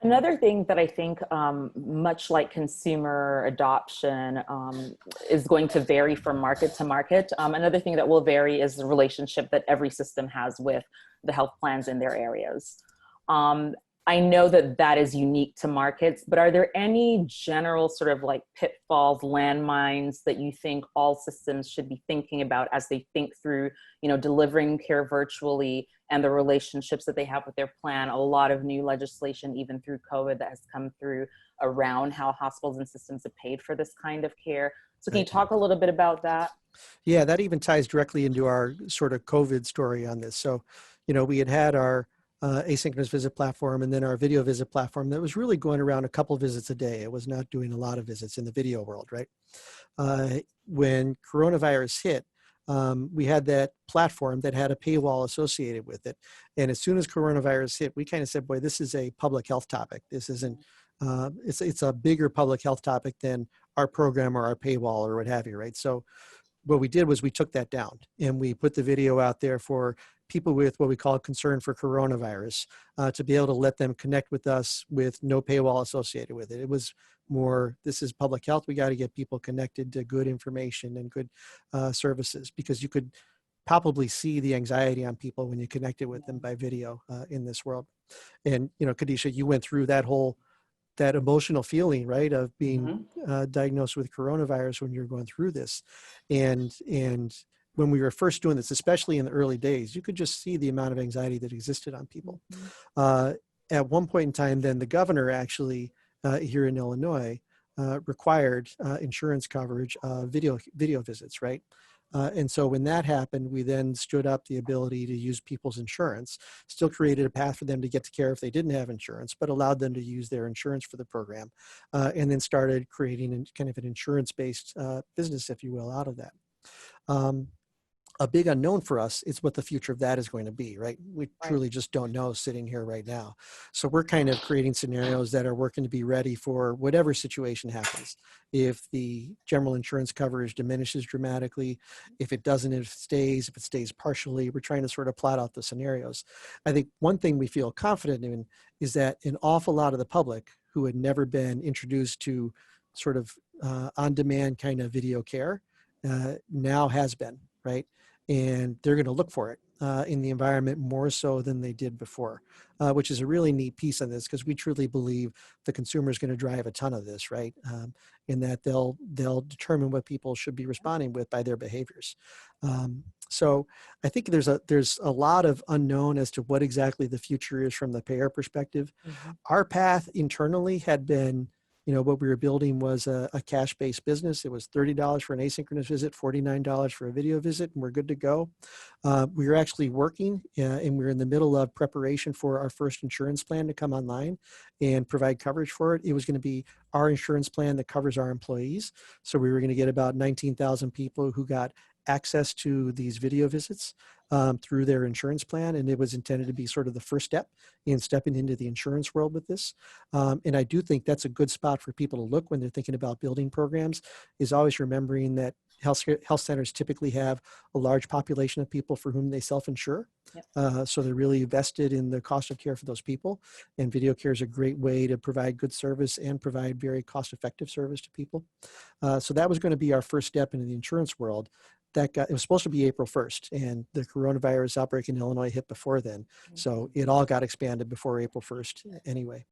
Another thing that I think, much like consumer adoption, is going to vary from market to market. Another thing that will vary is the relationship that every system has with the health plans in their areas. Um, I know that that is unique to markets, but are there any general sort of like pitfalls, landmines that you think all systems should be thinking about as they think through, delivering care virtually and the relationships that they have with their plan? A lot of new legislation, even through COVID, that has come through around how hospitals and systems have paid for this kind of care. So can you Right. talk a little bit about that? Yeah, that even ties directly into our sort of COVID story on this. So, we had our asynchronous visit platform and then our video visit platform that was really going around a couple visits a day. It was not doing a lot of visits in the video world, right? When coronavirus hit, we had that platform that had a paywall associated with it. And as soon as coronavirus hit, we kind of said, boy, this is a public health topic. This isn't, it's a bigger public health topic than our program or our paywall or what have you, right? So what we did was we took that down and we put the video out there for people with what we call concern for coronavirus, to be able to let them connect with us with no paywall associated with it. It was more, this is public health. We got to get people connected to good information and good services, because you could probably see the anxiety on people when you connected with them by video in this world. And, Kadesha, you went through that emotional feeling, right, of being diagnosed with coronavirus when you're going through this. And when we were first doing this, especially in the early days, you could just see the amount of anxiety that existed on people. At one point in time, then the governor actually here in Illinois required insurance coverage of video visits, right? And so when that happened, we then stood up the ability to use people's insurance, still created a path for them to get to care if they didn't have insurance, but allowed them to use their insurance for the program, and then started creating kind of an insurance-based business, if you will, out of that. A big unknown for us is what the future of that is going to be, right? We truly just don't know sitting here right now. So we're kind of creating scenarios that are working to be ready for whatever situation happens. If the general insurance coverage diminishes dramatically, if it doesn't, if it stays partially, we're trying to sort of plot out the scenarios. I think one thing we feel confident in is that an awful lot of the public who had never been introduced to sort of on-demand kind of video care now has been, right? And they're going to look for it in the environment more so than they did before, which is a really neat piece of this, because we truly believe the consumer is going to drive a ton of this, right? In that they'll determine what people should be responding with by their behaviors. So I think there's a lot of unknown as to what exactly the future is from the payer perspective. Our path internally had been, what we were building was a cash-based business. It was $30 for an asynchronous visit, $49 for a video visit, and we're good to go. We were actually working, and we were in the middle of preparation for our first insurance plan to come online and provide coverage for it. It was going to be our insurance plan that covers our employees. So we were going to get about 19,000 people who got access to these video visits through their insurance plan. And it was intended to be sort of the first step in stepping into the insurance world with this. And I do think that's a good spot for people to look when they're thinking about building programs, is always remembering that health centers typically have a large population of people for whom they self-insure. So they're really vested in the cost of care for those people. And video care is a great way to provide good service and provide very cost-effective service to people. So that was going to be our first step into the insurance world. It was supposed to be April 1st, and the coronavirus outbreak in Illinois hit before then. So it all got expanded before April 1st anyway.